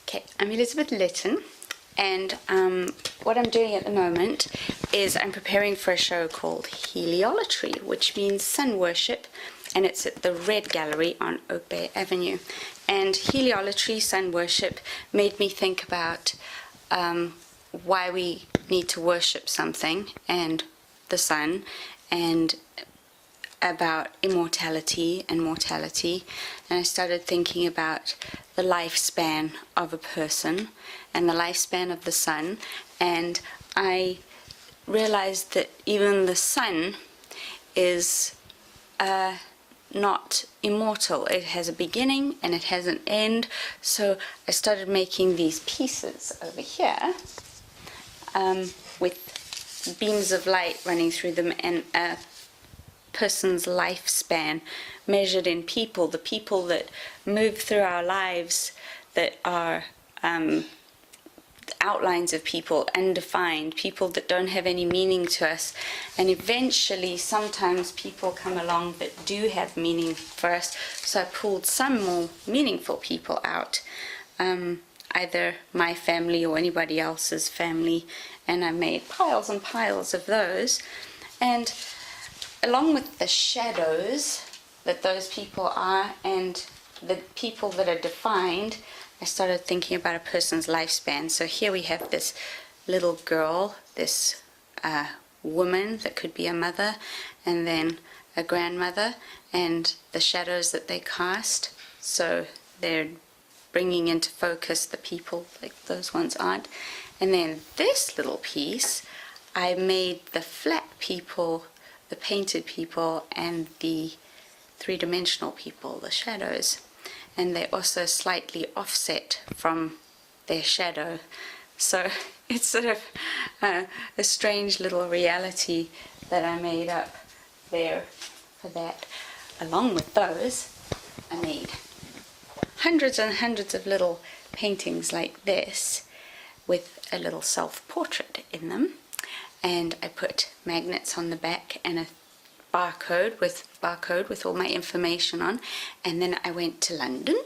Okay, I'm Elizabeth Litton, and what I'm doing at the moment is I'm preparing for a show called Heliolatry, which means sun worship, and it's at the Red Gallery on Oak Bay Avenue. And heliolatry, sun worship, made me think about why we need to worship something, and the sun, and about immortality and mortality. And I started thinking about the lifespan of a person and the lifespan of the sun, and I realized that even the sun is not immortal. It has a beginning and it has an end. So I started making these pieces over here with beams of light running through them, and a person's lifespan measured in people, the people that move through our lives, that are outlines of people, undefined, people that don't have any meaning to us. And eventually, sometimes people come along that do have meaning for us. So I pulled some more meaningful people out, either my family or anybody else's family, and I made piles and piles of those. And along with the shadows that those people are and the people that are defined, I started thinking about a person's lifespan. So here we have this little girl, this woman that could be a mother, and then a grandmother, and the shadows that they cast. So they're bringing into focus the people, like those ones aren't. And then this little piece, I made the flat people, the painted people, and the three-dimensional people, the shadows. And they're also slightly offset from their shadow. So it's sort of a strange little reality that I made up there for that. Along with those, I made hundreds and hundreds of little paintings like this with a little self-portrait in them. And I put magnets on the back and a barcode with all my information on. And then I went to London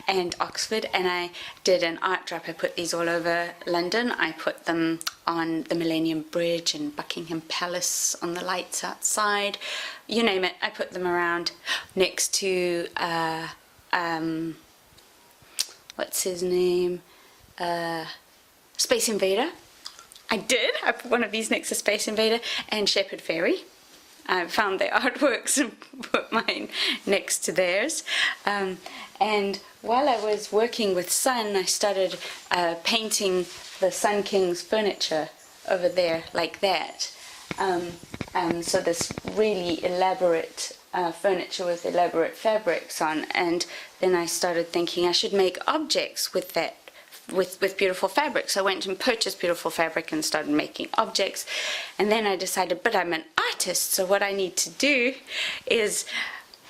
and Oxford, and I did an art drop. I put these all over London. I put them on the Millennium Bridge and Buckingham Palace, on the lights outside, you name it. I put them around next to what's his name, Space Invader. I put one of these next to Space Invader, and Shepherd Fairy. I found their artworks and put mine next to theirs. And while I was working with sun, I started painting the Sun King's furniture over there like that. So this really elaborate furniture with elaborate fabrics on. And then I started thinking I should make objects with that, with beautiful fabrics. I went and purchased beautiful fabric and started making objects. And then I decided, but I'm an artist, so what I need to do is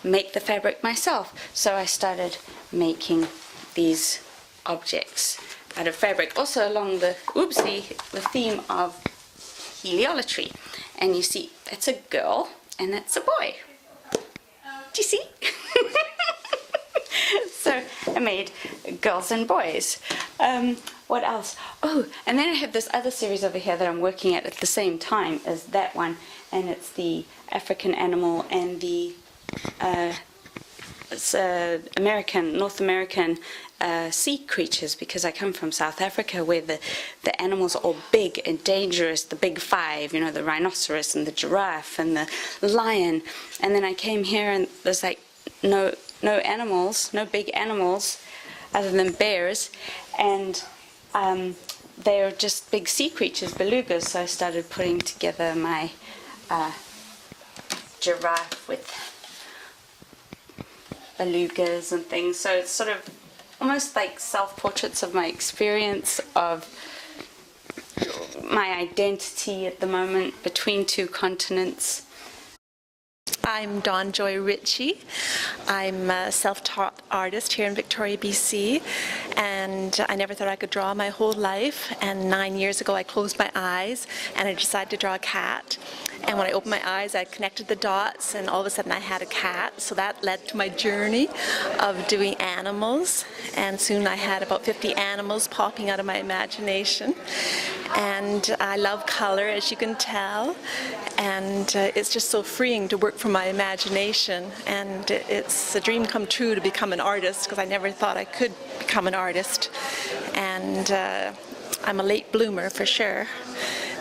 make the fabric myself. So I started making these objects out of fabric, also along the theme of heliolatry. And you see, that's a girl and that's a boy. Do you see? So I made girls and boys. What else? Oh, and then I have this other series over here that I'm working at the same time as that one, and it's the African animal and the North American sea creatures, because I come from South Africa, where the animals are all big and dangerous, the big five, you know, the rhinoceros and the giraffe and the lion. And then I came here and there's like no animals, no big animals other than bears, and they're just big sea creatures, belugas. So I started putting together my giraffe with belugas and things. So it's sort of almost like self-portraits of my experience of my identity at the moment between two continents. I'm Dawn Joy Ritchie. I'm a self-taught artist here in Victoria, BC, and I never thought I could draw my whole life. And 9 years ago, I closed my eyes and I decided to draw a cat. And when I opened my eyes, I connected the dots, and all of a sudden I had a cat. So that led to my journey of doing animals. And soon I had about 50 animals popping out of my imagination. And I love color, as you can tell. And it's just so freeing to work from my imagination. And it's a dream come true to become an artist, because I never thought I could become an artist. And I'm a late bloomer for sure.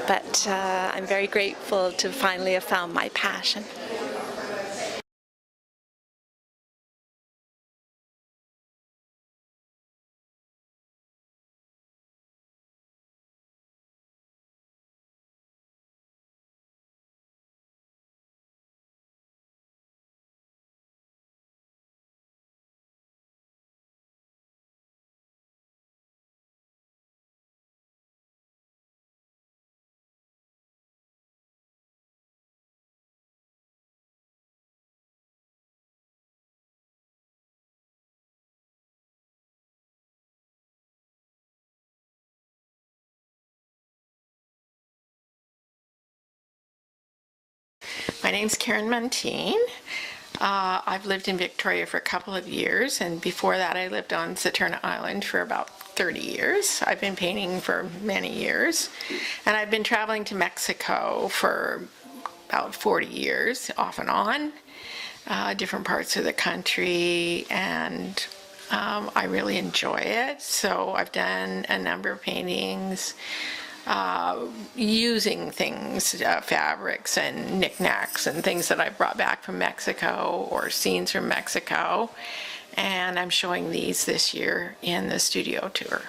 But I'm very grateful to finally have found my passion. My name's Karen Muntean. I've lived in Victoria for a couple of years, and before that I lived on Saturna Island for about 30 years. I've been painting for many years, and I've been traveling to Mexico for about 40 years, off and on, different parts of the country, and I really enjoy it. So I've done a number of paintings using things, fabrics and knickknacks and things that I brought back from Mexico or scenes from Mexico. And I'm showing these this year in the studio tour.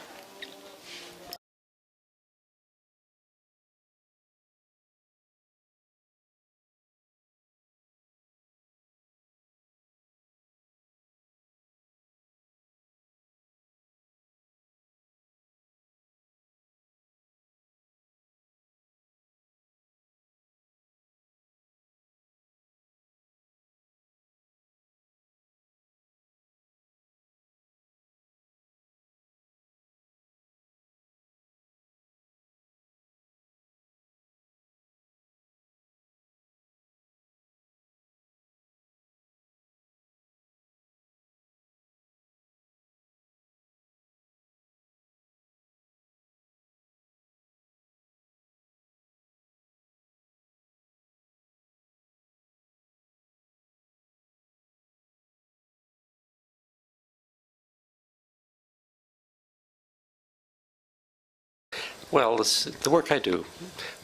Well, the work I do,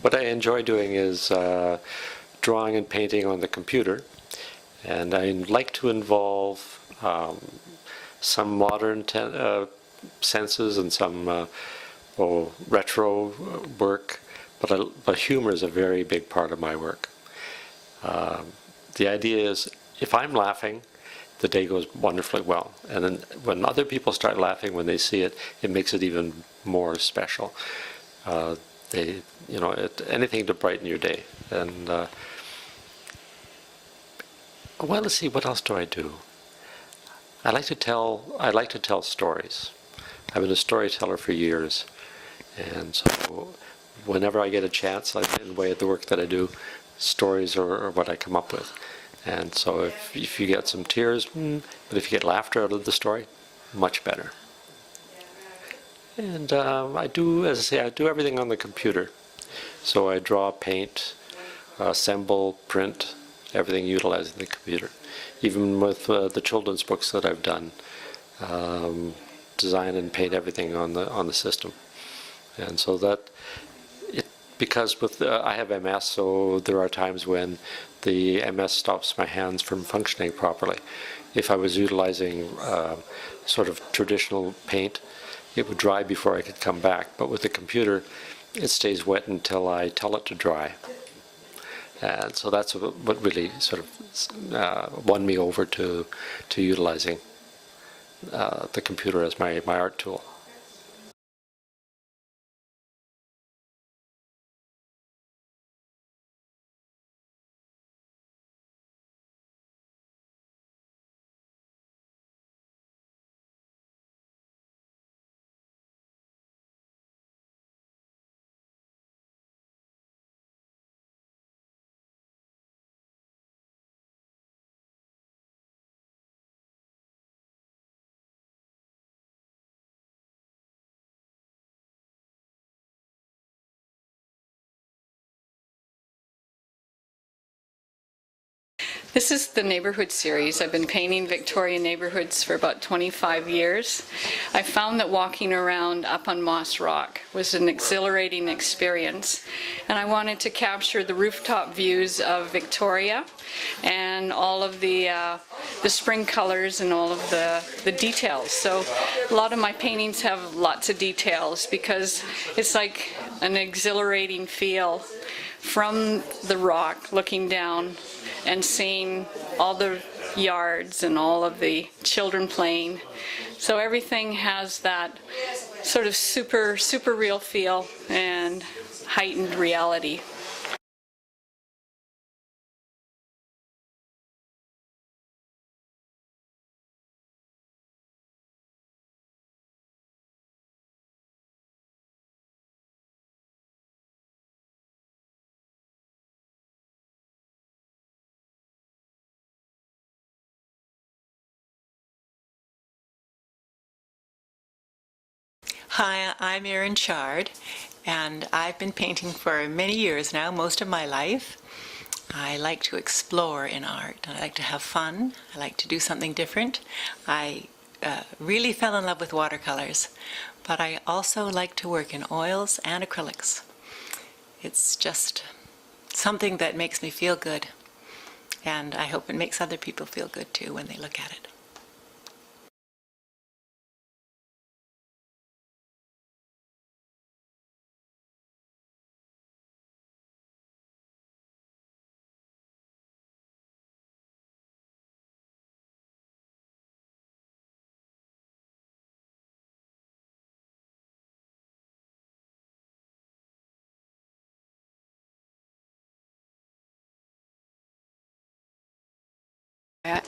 what I enjoy doing is drawing and painting on the computer, and I like to involve some modern senses and some retro work, but humor is a very big part of my work. The idea is, if I'm laughing, the day goes wonderfully well. And then when other people start laughing when they see it, it makes it even more special. Anything to brighten your day. And well, let's see, what else do I do? I like to tell stories. I've been a storyteller for years, and so whenever I get a chance, in the way of the work that I do, stories are what I come up with. And so if you get some tears, but if you get laughter out of the story, much better. And I do, as I say, I do everything on the computer. So I draw, paint, assemble, print, everything utilizing the computer. Even with the children's books that I've done, design and paint everything on the system. And so because I have MS, so there are times when the MS stops my hands from functioning properly. If I was utilizing sort of traditional paint, it would dry before I could come back. But with the computer, it stays wet until I tell it to dry. And so that's what really sort of won me over to utilizing the computer as my art tool. This is the neighborhood series. I've been painting Victorian neighborhoods for about 25 years. I found that walking around up on Moss Rock was an exhilarating experience, and I wanted to capture the rooftop views of Victoria and all of the spring colors and all of the details. So a lot of my paintings have lots of details because it's like an exhilarating feel from the rock looking down and seeing all the yards and all of the children playing. So everything has that sort of super real feel and heightened reality. Hi, I'm Erin Chard, and I've been painting for many years now, most of my life. I like to explore in art. I like to have fun. I like to do something different. I really fell in love with watercolors, but I also like to work in oils and acrylics. It's just something that makes me feel good, and I hope it makes other people feel good too when they look at it.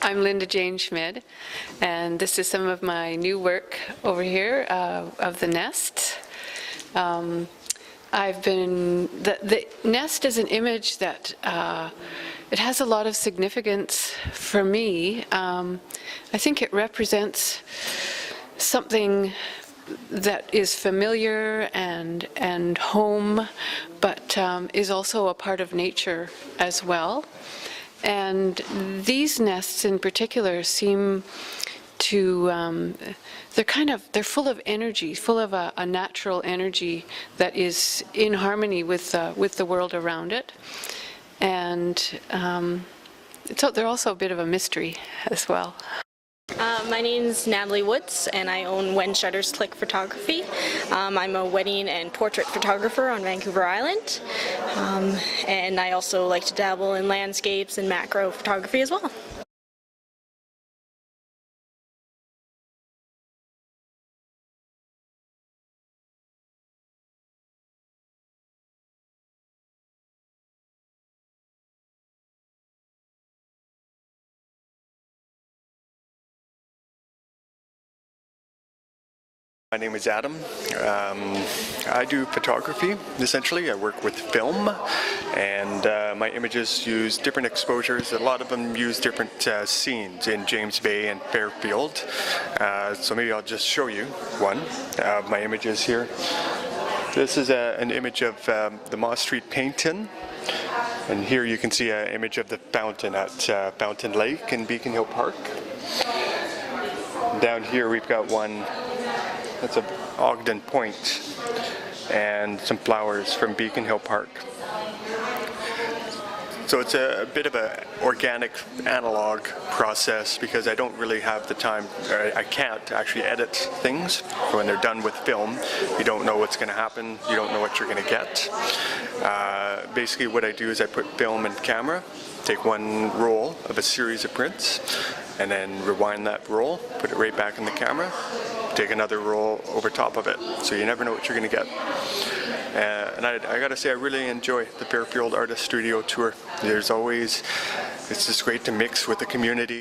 I'm Linda Jane Schmid, and this is some of my new work over here of the nest. The nest is an image that it has a lot of significance for me. I think it represents something that is familiar and home, but is also a part of nature as well. And these nests in particular seem to, they're full of energy, full of a natural energy that is in harmony with the world around it. And they're also a bit of a mystery as well. My name's Natalie Woods, and I own When Shutters Click Photography. I'm a wedding and portrait photographer on Vancouver Island, and I also like to dabble in landscapes and macro photography as well. My name is Adam. I do photography, essentially. I work with film, and my images use different exposures. A lot of them use different scenes in James Bay and Fairfield. So maybe I'll just show you one of my images here. This is an image of the Moss Street Painting. And here you can see an image of the fountain at Fountain Lake in Beacon Hill Park. Down here we've got one that's a Ogden Point and some flowers from Beacon Hill Park. So it's a bit of an organic analog process because I don't really have the time, or I can't actually edit things. When they're done with film, you don't know what's going to happen, you don't know what you're going to get. Basically what I do is I put film and camera, take one roll of a series of prints, and then rewind that roll, put it right back in the camera, take another roll over top of it. So you never know what you're going to get. And I got to say, I really enjoy the Fairfield Artist Studio Tour. It's just great to mix with the community.